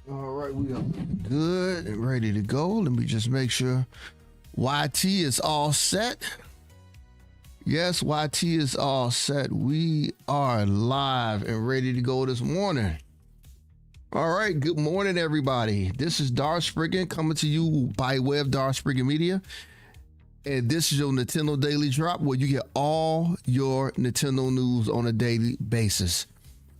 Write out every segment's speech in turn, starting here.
All right, we are good and ready to go. Let me just make sure YT is all set. Yes, YT is all set. We are live and ready to go this morning. All right, good morning, everybody. This is Darth Spriggan coming to you by way of Darth Spriggan Media. And this is your Nintendo Daily Drop, where you get all your Nintendo news on a daily basis.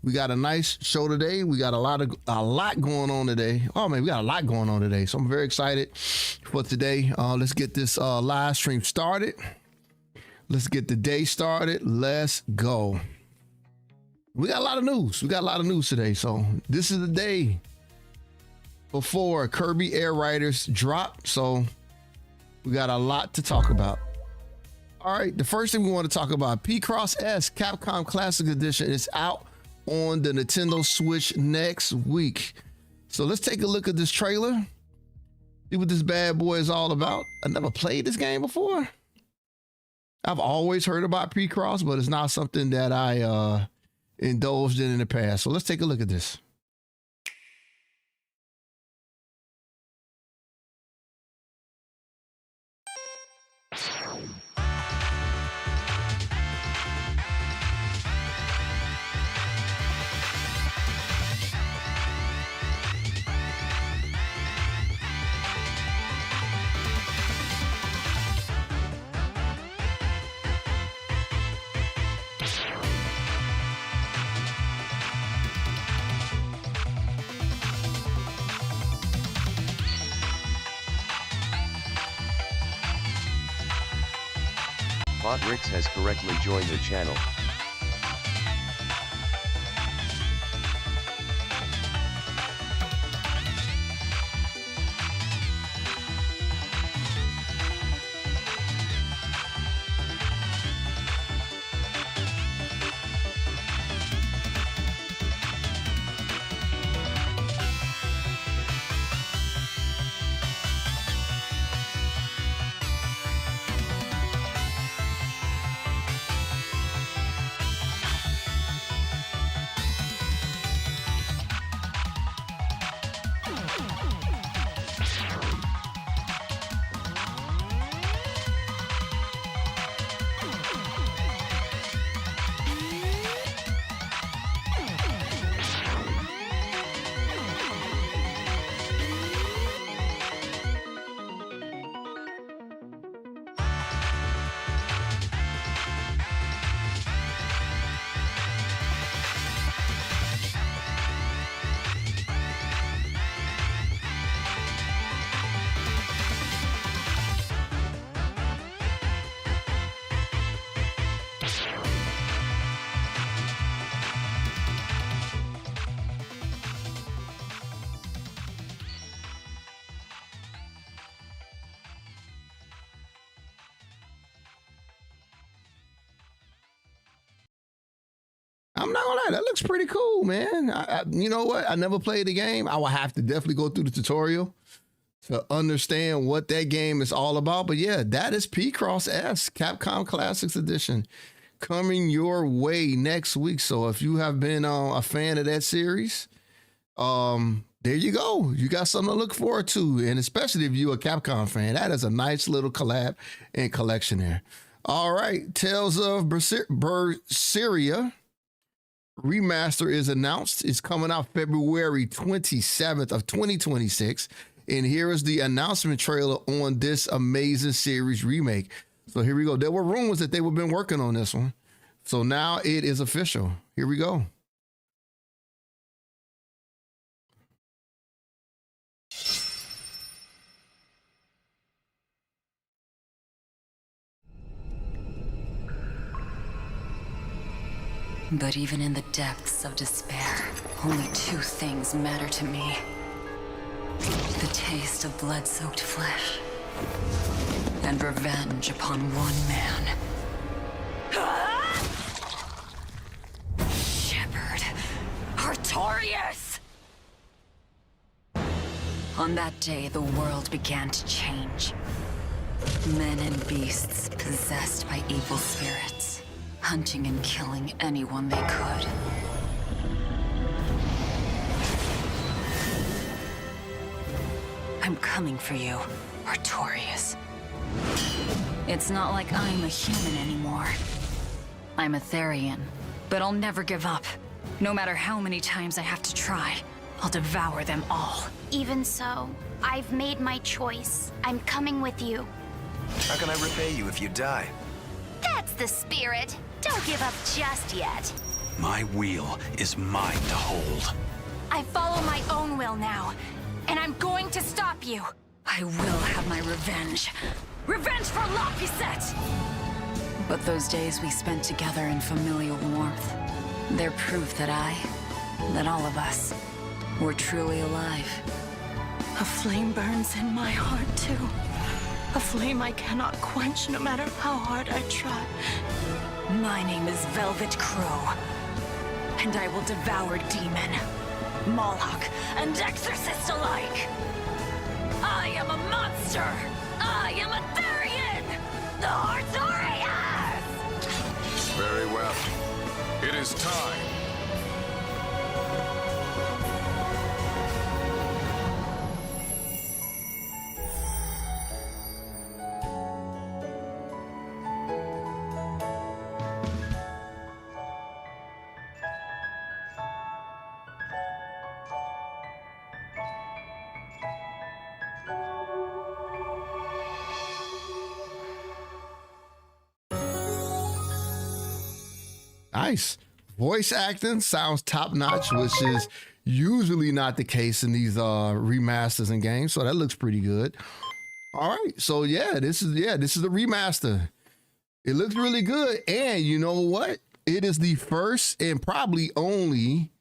We got a nice show today. We got a lot going on today. Oh man, we got a lot going on today. So I'm very excited for today. Let's get this live stream started. Let's get the day started. Let's go. We got a lot of news. We got a lot of news today. So this is the day before Kirby Air Riders drop. So we got a lot to talk about. All right, the first thing we want to talk about, Picross S Capcom Classic Edition is out on the Nintendo Switch next week. So let's take a look at this trailer, see what this bad boy is all about. I never played this game before. I've always heard about Picross, but it's not something that I indulged in the past. So let's take a look at this. Rix has correctly joined the channel. I'm not gonna lie, that looks pretty cool, man. You know what? I never played the game. I will have to definitely go through the tutorial to understand what that game is all about. But yeah, that is Picross S Capcom Classics Edition coming your way next week. So if you have been a fan of that series, there you go. You got something to look forward to. And especially if you're a Capcom fan, that is a nice little collab and collection there. All right, Tales of Berseria Remaster is announced. It's coming out February 27th of 2026. And here is the announcement trailer on this amazing series remake. So here we go. There were rumors that they would been working on this one. So now it is official. Here we go. But even in the depths of despair, only two things matter to me. The taste of blood-soaked flesh, and revenge upon one man. Shepard Artorias! On that day, the world began to change. Men and beasts possessed by evil spirits, hunting and killing anyone they could. I'm coming for you, Artorias. It's not like I'm a human anymore. I'm a Therian, but I'll never give up. No matter how many times I have to try, I'll devour them all. Even so, I've made my choice. I'm coming with you. How can I repay you if you die? That's the spirit. Don't give up just yet. My wheel is mine to hold. I follow my own will now, and I'm going to stop you. I will have my revenge. Revenge for Lapiset! But those days we spent together in familial warmth, they're proof that all of us, were truly alive. A flame burns in my heart, too. A flame I cannot quench no matter how hard I try. My name is Velvet Crow, and I will devour demon, Moloch, and exorcist alike. I am a monster! I am a Therian! The Artorias! Very well. It is time. Nice. Voice acting sounds top notch, which is usually not the case in these remasters and games. So that looks pretty good. All right. So this is the remaster. It looks really good. And you know what? It is the first and probably only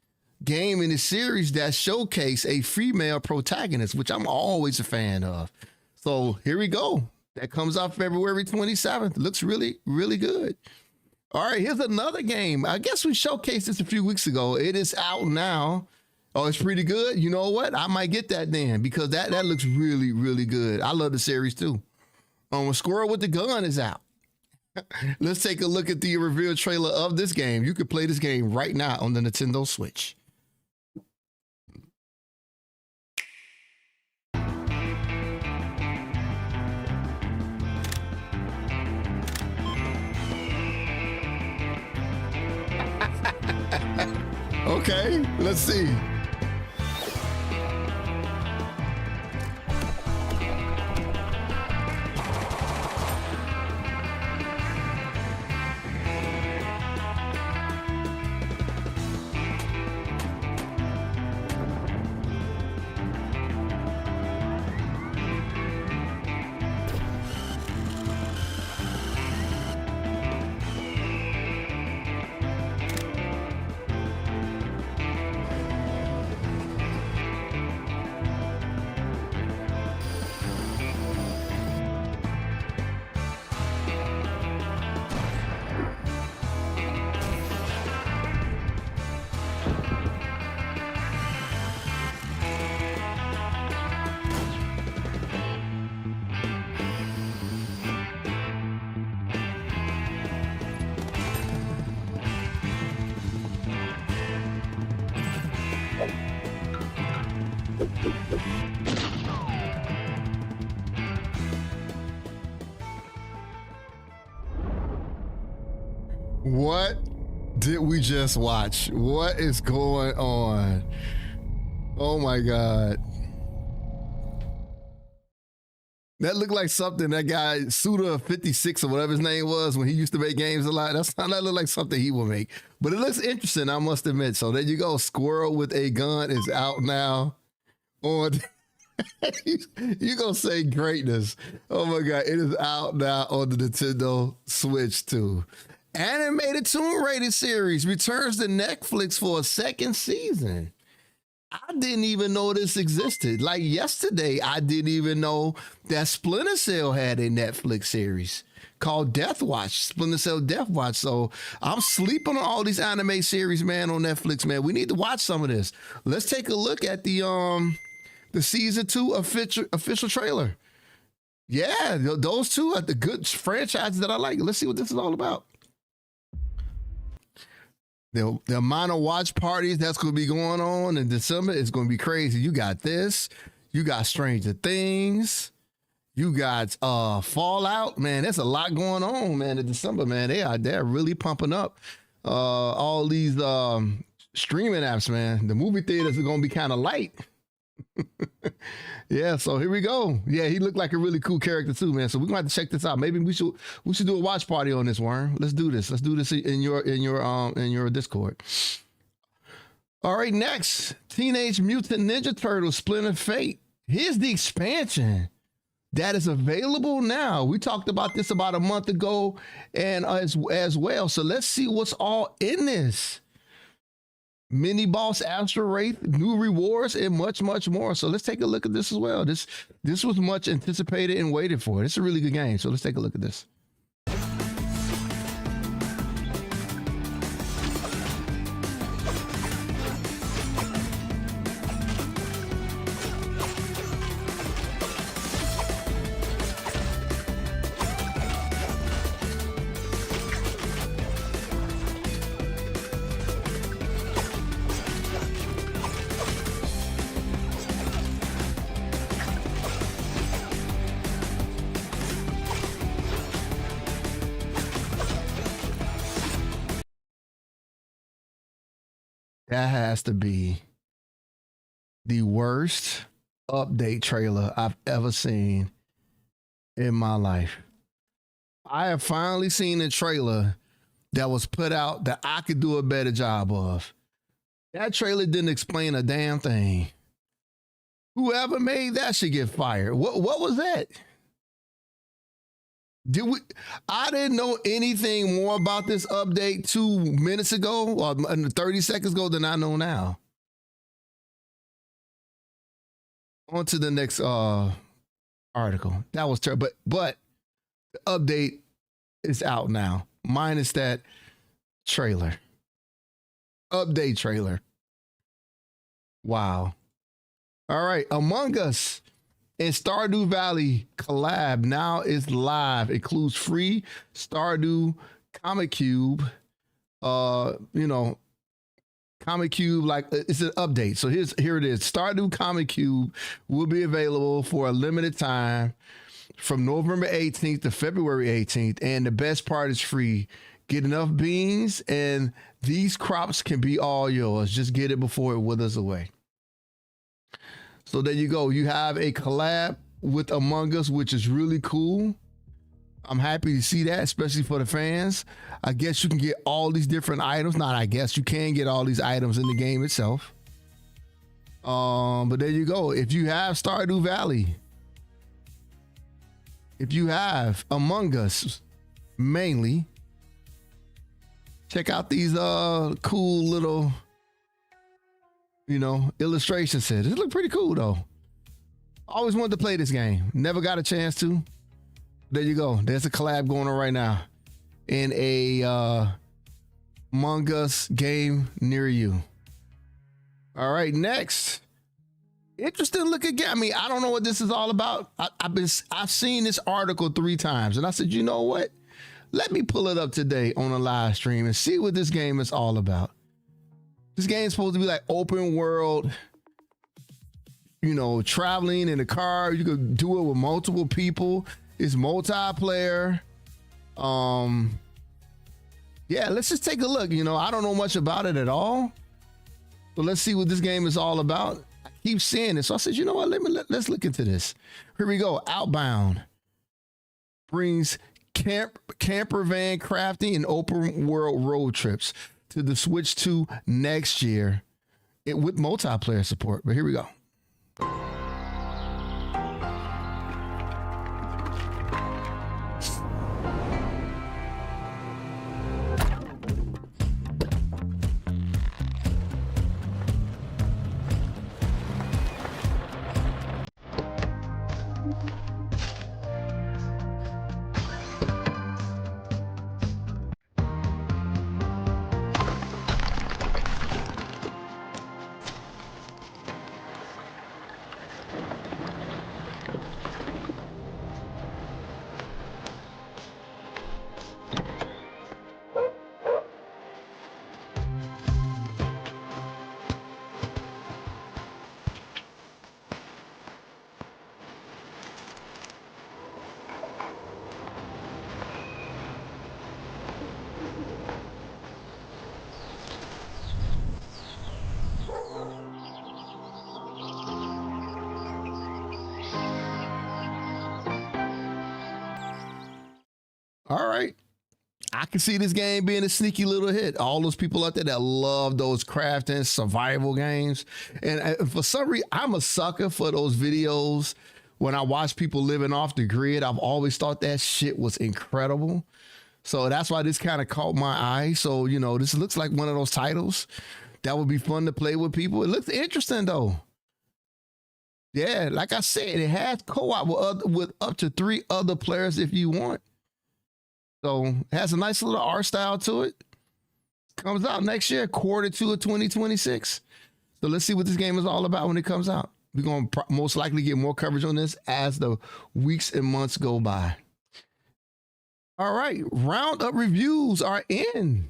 game in the series that showcase a female protagonist, which I'm always a fan of. So here we go. That comes out February 27th. Looks really, really good. All right, here's another game. I guess we showcased this a few weeks ago. It is out now. Oh, it's pretty good. You know what? I might get that then because that looks really, really good. I love the series too. Squirrel with the Gun is out. Let's take a look at the reveal trailer of this game. You can play this game right now on the Nintendo Switch. Okay, let's see. What did we just watch? What is going on? Oh my God. That looked like something that guy, Suda56 or whatever his name was when he used to make games a lot. That looked like something he would make. But it looks interesting, I must admit. So there you go. Squirrel with a Gun is out now on... You gonna say greatness. Oh my God. It is out now on the Nintendo Switch too. Animated Tomb Raider series returns to Netflix for a second season. I didn't even know this existed. Like yesterday, I didn't even know that Splinter Cell had a Netflix series called Death Watch, Splinter Cell Death Watch. So I'm sleeping on all these anime series, man, on Netflix, man. We need to watch some of this. Let's take a look at the season 2 official trailer. Yeah, those two are the good franchises that I like. Let's see what this is all about. The amount of watch parties that's going to be going on in December is going to be crazy. You got this. You got Stranger Things. You got Fallout. Man, there's a lot going on, man, in December, man. They're really pumping up all these streaming apps, man. The movie theaters are gonna be kind of light. Yeah, so here we go. Yeah, he looked like a really cool character too, man. So we're gonna have to check this out. Maybe we should do a watch party on this, Worm. Let's do this. Let's do this in your Discord. All right, next, Teenage Mutant Ninja Turtles Splinter Fate. Here's the expansion that is available now. We talked about this about a month ago and as well. So let's see what's all in this. Mini boss Astro Wraith, new rewards, and much, much more. So let's take a look at this as well. This was much anticipated and waited for. It's a really good game. So let's take a look at this. That has to be the worst update trailer I've ever seen in my life. I have finally seen a trailer that was put out that I could do a better job of. That trailer didn't explain a damn thing. Whoever made that should get fired. What was that? I didn't know anything more about this update 2 minutes ago or 30 seconds ago than I know now. On to the next article. That was terrible. But the update is out now, minus that trailer. Update trailer. Wow. All right. Among Us and Stardew Valley collab now is live. Includes free Stardew Comic Cube. Comic Cube, like it's an update. So here it is. Stardew Comic Cube will be available for a limited time from November 18th to February 18th. And the best part is free. Get enough beans and these crops can be all yours. Just get it before it withers away. So there you go. You have a collab with Among Us, which is really cool. I'm happy to see that, especially for the fans. I guess you can get all these different items. Not I guess, you can get all these items in the game itself. But there you go. If you have Stardew Valley, if you have Among Us, mainly, check out these cool little illustration sets. It look pretty cool though. Always wanted to play this game. Never got a chance to. There you go. There's a collab going on right now in a Among Us game near you. All right, next. Interesting look again. I mean, I don't know what this is all about. I've seen this article 3 times and I said, you know what? Let me pull it up today on a live stream and see what this game is all about. This game is supposed to be like open world, traveling in a car. You could do it with multiple people. It's multiplayer. Yeah, let's just take a look. I don't know much about it at all, but let's see what this game is all about. I keep seeing it, so I said, you know what? Let's look into this. Here we go. Outbound brings camper van crafting and open world road trips to the Switch 2 next year with multiplayer support. But here we go. All right. I can see this game being a sneaky little hit. All those people out there that love those crafting survival games. And for some reason, I'm a sucker for those videos when I watch people living off the grid. I've always thought that shit was incredible. So that's why this kind of caught my eye. So, you know, this looks like one of those titles that would be fun to play with people. It looks interesting, though. Yeah, like I said, it has co-op with up to 3 other players if you want. So it has a nice little art style to it. Comes out next year, Q2 of 2026. So let's see what this game is all about when it comes out. We're going to most likely get more coverage on this as the weeks and months go by. All right, roundup reviews are in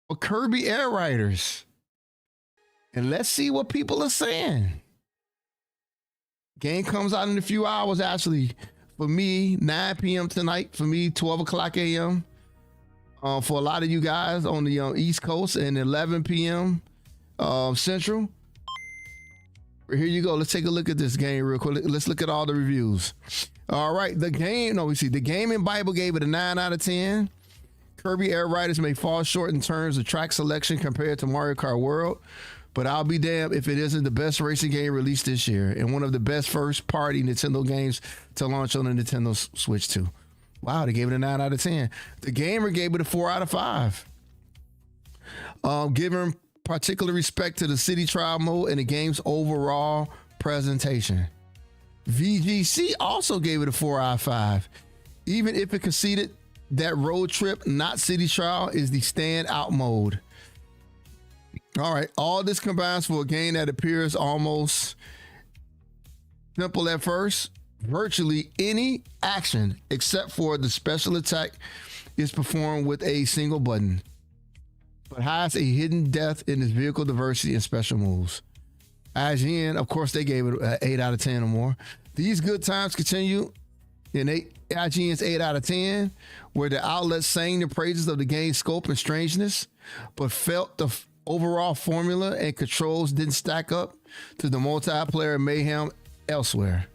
for Kirby Air Riders. And let's see what people are saying. Game comes out in a few hours, actually. For me, 9 p.m. tonight. For me, 12 o'clock a.m. For a lot of you guys on the East Coast, and 11 p.m. Central. Here you go. Let's take a look at this game real quick. Let's look at all the reviews. All right, the Gaming Bible gave it a 9 out of 10. Kirby Air Riders may fall short in terms of track selection compared to Mario Kart World, but I'll be damned if it isn't the best racing game released this year and one of the best first-party Nintendo games to launch on the Nintendo Switch 2. Wow, they gave it a 9 out of 10. The Gamer gave it a 4 out of 5. Giving particular respect to the city trial mode and the game's overall presentation. VGC also gave it a 4 out of 5, even if it conceded that road trip, not city trial, is the standout mode. All right, all this combines for a game that appears almost simple at first. Virtually any action except for the special attack is performed with a single button, but hides a hidden depth in its vehicle diversity and special moves. IGN, of course, they gave it an 8 out of 10 or more. These good times continue in IGN's 8 out of 10, where the outlet sang the praises of the game's scope and strangeness, but felt the overall formula and controls didn't stack up to the multiplayer mayhem elsewhere.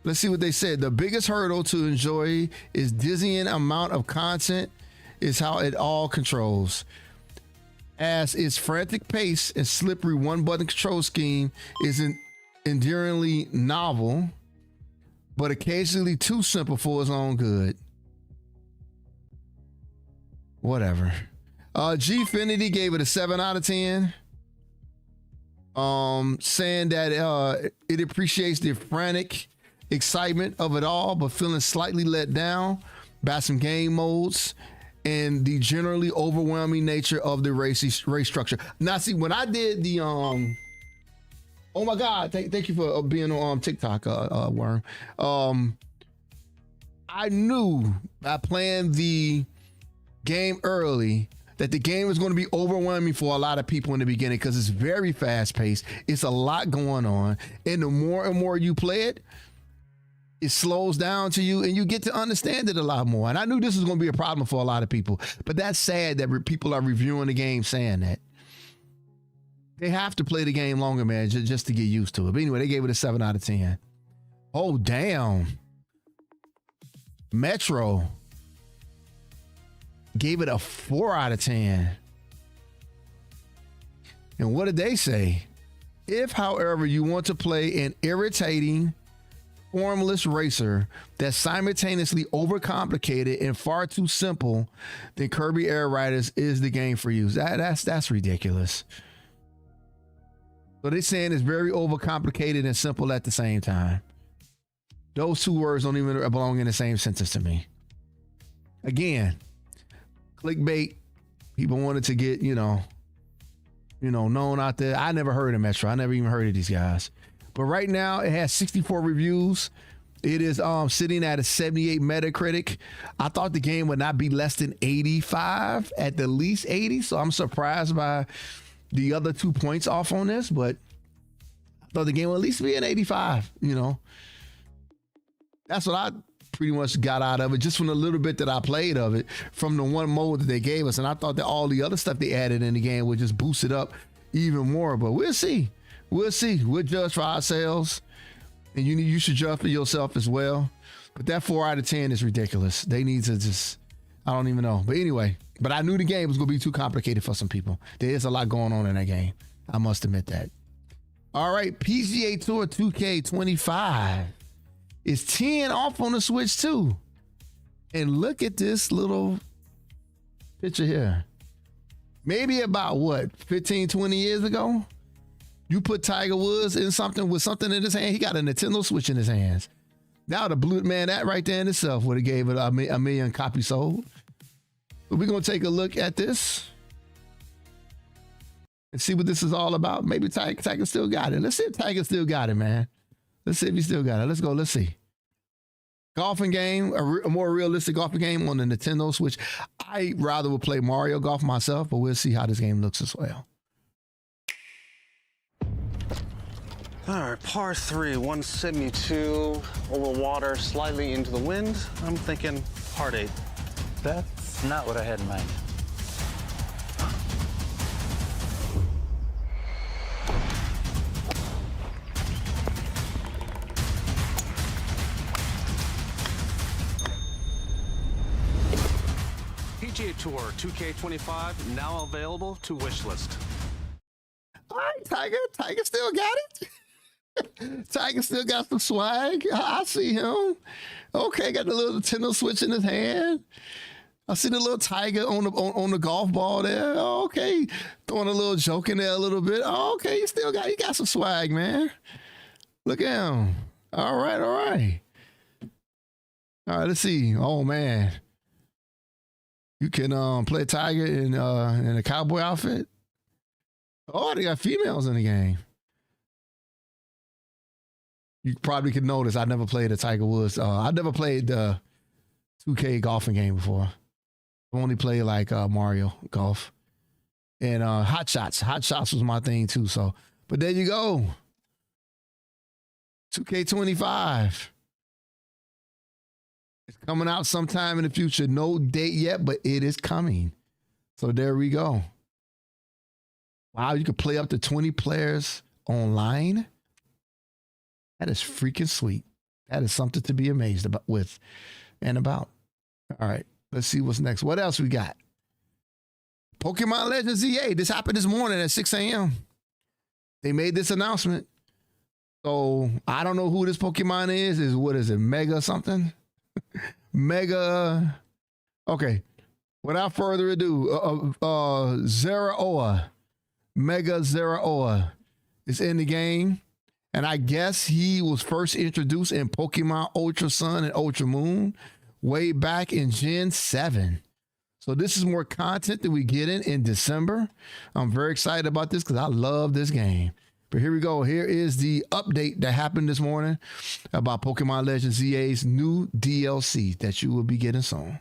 Let's see what they said. The biggest hurdle to enjoy is dizzying amount of content is how it all controls. As its frantic pace and slippery one-button control scheme is endearingly novel, but occasionally too simple for its own good. Whatever. Gfinity gave it a 7 out of 10. Saying that it appreciates the frantic excitement of it all, but feeling slightly let down by some game modes and the generally overwhelming nature of the race structure. Now, see, when I did the oh my God, thank you for being on TikTok, Worm. I knew by playing the game early that the game was going to be overwhelming for a lot of people in the beginning because it's very fast paced. It's a lot going on, and the more and more you play it, it slows down to you and you get to understand it a lot more. And I knew this was going to be a problem for a lot of people, but that's sad that people are reviewing the game saying that. They have to play the game longer, man, just to get used to it. But anyway, they gave it a 7 out of 10. Oh, damn. Metro gave it a 4 out of 10. And what did they say? If, however, you want to play an irritating, formless racer that's simultaneously overcomplicated and far too simple, then Kirby Air Riders is the game for you. That's ridiculous. So they're saying it's very overcomplicated and simple at the same time. Those two words don't even belong in the same sentence to me. Again, clickbait. People wanted to get, known out there. I never heard of Metro. I never even heard of these guys. But right now it has 64 reviews. It is sitting at a 78 Metacritic. I thought the game would not be less than 85, at the least 80. So I'm surprised by the other 2 points off on this, but I thought the game would at least be an 85, That's what I pretty much got out of it, just from the little bit that I played of it, from the one mode that they gave us. And I thought that all the other stuff they added in the game would just boost it up even more, but we'll see. We'll see. We'll judge for ourselves, and you should judge for yourself as well. But that 4 out of 10 is ridiculous. They need to just, I don't even know. But anyway, but I knew the game was going to be too complicated for some people. There is a lot going on in that game. I must admit that. All right, PGA Tour 2K25 is 10 off on the Switch too. And look at this little picture here. Maybe about what, 15, 20 years ago? You put Tiger Woods in something with something in his hand. He got a Nintendo Switch in his hands. Now the blue man, that right there in itself would have gave it a million copies sold. But we're going to take a look at this and see what this is all about. Maybe Tiger still got it. Let's see if Tiger still got it, man. Let's see if he still got it. Let's go. Let's see. Golfing game, a more realistic golfing game on the Nintendo Switch. I rather would play Mario Golf myself, but we'll see how this game looks as well. All right, par 3, 172, over water, slightly into the wind. I'm thinking par 8. That's not what I had in mind. PGA Tour 2K25 now available to wishlist. All right, Tiger still got it. Tiger still got some swag. I see him. Okay, got the little Nintendo Switch in his hand. I see the little Tiger on the golf ball there. Oh, okay, throwing a little joke in there a little bit. Oh, okay, he got some swag, man. Look at him. All right. All right, let's see. Oh man, you can play Tiger in a cowboy outfit. Oh, they got females in the game. You probably could notice I never played a Tiger Woods. I never played the 2K golfing game before. I only played like Mario Golf. And Hot Shots. Hot Shots was my thing too. So, but there you go. 2K25. It's coming out sometime in the future. No date yet, but it is coming. So there we go. Wow, you can play up to 20 players online. That is freaking sweet. That is something to be amazed about about. All right, let's see what's next. What else we got? Pokemon Legends EA. This happened this morning at 6 a.m. They made this announcement. So I don't know who this Pokemon is. What is it? Mega something? Mega. Okay. Without further ado, Zeraora. Mega Zeraora is in the game. And I guess he was first introduced in Pokemon Ultra Sun and Ultra Moon way back in Gen 7. So this is more content that we get in December. I'm very excited about this because I love this game. But here we go. Here is the update that happened this morning about Pokemon Legends EA's new DLC that you will be getting soon.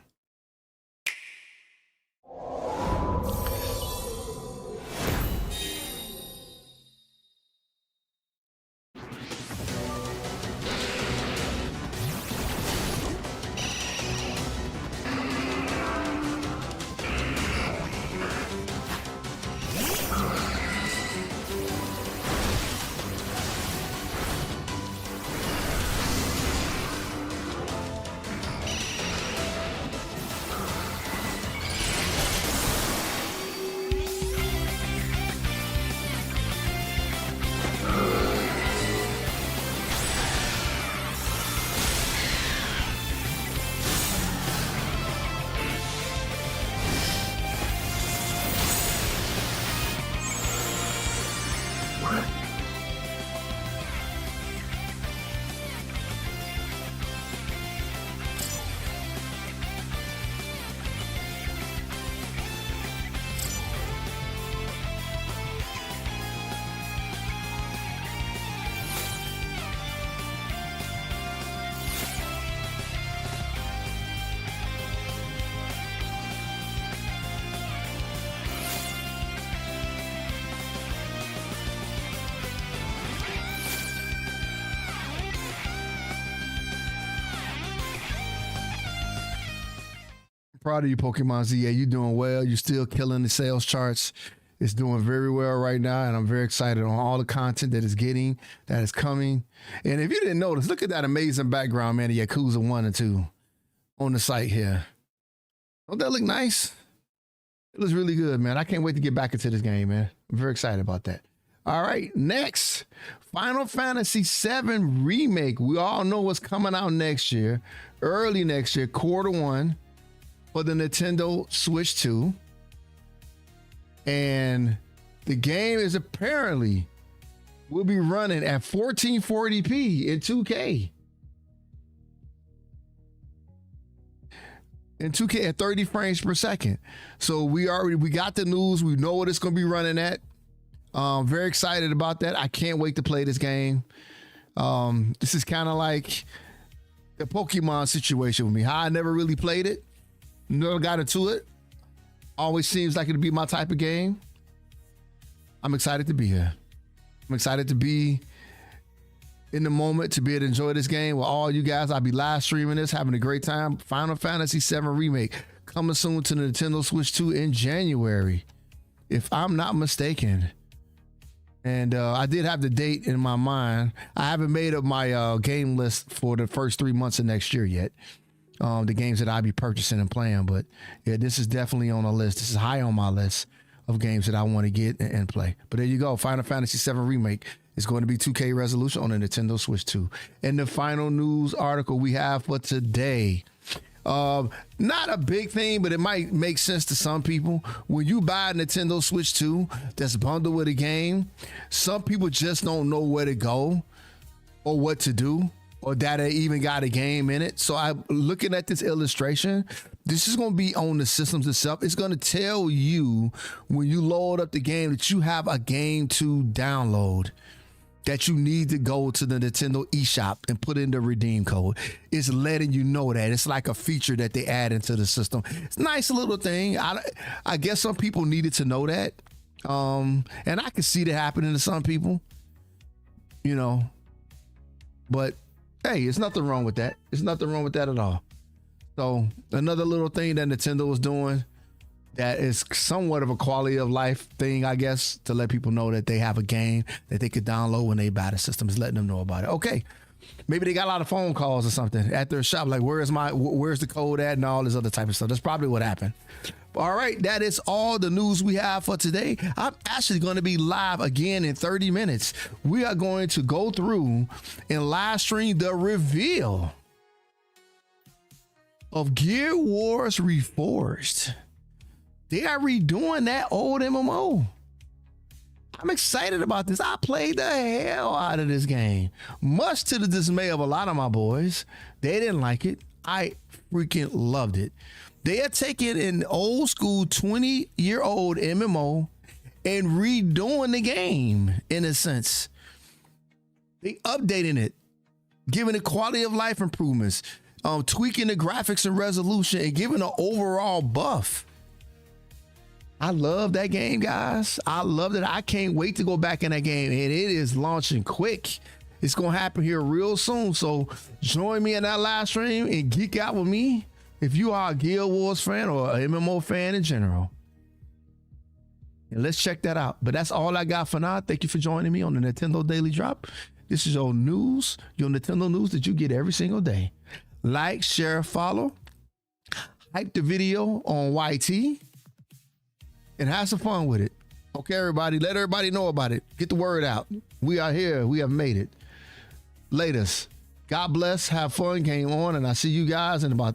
Proud of you, Pokemon ZA. You're doing well. You're still killing the sales charts. It's doing very well right now, and I'm very excited on all the content that it's getting, that is coming. And if you didn't notice, look at that amazing background, man, of Yakuza 1 and 2 on the site here. Don't that look nice? It looks really good, man. I can't wait to get back into this game, man. I'm very excited about that. All right, next, Final Fantasy VII Remake. We all know what's coming out next year, early next year, Q1 for the Nintendo Switch 2. And the game is apparently will be running at 1440p in 2K. In 2K at 30 frames per second. So we got the news. We know what it's going to be running at. Very excited about that. I can't wait to play this game. This is kind of like the Pokemon situation with me. How I never really played it. Never got into it. Always seems like it'd be my type of game. I'm excited to be here. I'm excited to be in the moment, to be able to enjoy this game with all you guys. I'll be live streaming this, having a great time. Final Fantasy VII Remake coming soon to the Nintendo Switch 2 in January, if I'm not mistaken. And I did have the date in my mind. I haven't made up my game list for the first 3 months of next year yet. The games that I'll be purchasing and playing. But yeah, this is definitely on a list. This is high on my list of games that I want to get and play. But there you go. Final Fantasy VII Remake is going to be 2K resolution on the Nintendo Switch 2. And the final news article we have for today. Not a big thing, but it might make sense to some people. When you buy a Nintendo Switch 2 that's bundled with a game, some people just don't know where to go or what to do, or that it even got a game in it. So I'm looking at this illustration. This is going to be on the systems itself. It's going to tell you when you load up the game that you have a game to download, that you need to go to the Nintendo eShop and put in the redeem code. It's letting you know that. It's like a feature that they add into the system. It's a nice little thing. I guess some people needed to know that. And I can see that happening to some people, you know, but hey, it's nothing wrong with that. It's nothing wrong with that at all. So another little thing that Nintendo is doing that is somewhat of a quality of life thing, I guess, to let people know that they have a game that they could download when they buy the system, is letting them know about it. Okay, maybe they got a lot of phone calls or something at their shop, like where's the code at and all this other type of stuff. That's probably what happened. All right, that is all the news we have for today. I'm actually going to be live again in 30 minutes. We are going to go through and live stream the reveal of Gear Wars Reforged. They are redoing that old MMO. I'm excited about this. I played the hell out of this game, much to the dismay of a lot of my boys. They didn't like it. I freaking loved it. They are taking an old school 20-year-old MMO and redoing the game in a sense. They updating it, giving it quality of life improvements, tweaking the graphics and resolution, and giving an overall buff. I love that game, guys. I love it. I can't wait to go back in that game, and it is launching quick. It's going to happen here real soon. So join me in that live stream and geek out with me if you are a Guild Wars fan or an MMO fan in general. And let's check that out. But that's all I got for now. Thank you for joining me on the Nintendo Daily Drop. This is your news, your Nintendo news that you get every single day. Like, share, follow, hype the video on YT, and have some fun with it. Okay, everybody, let everybody know about it. Get the word out. We are here. We have made it. Latest. God bless. Have fun. Game on. And I'll see you guys in about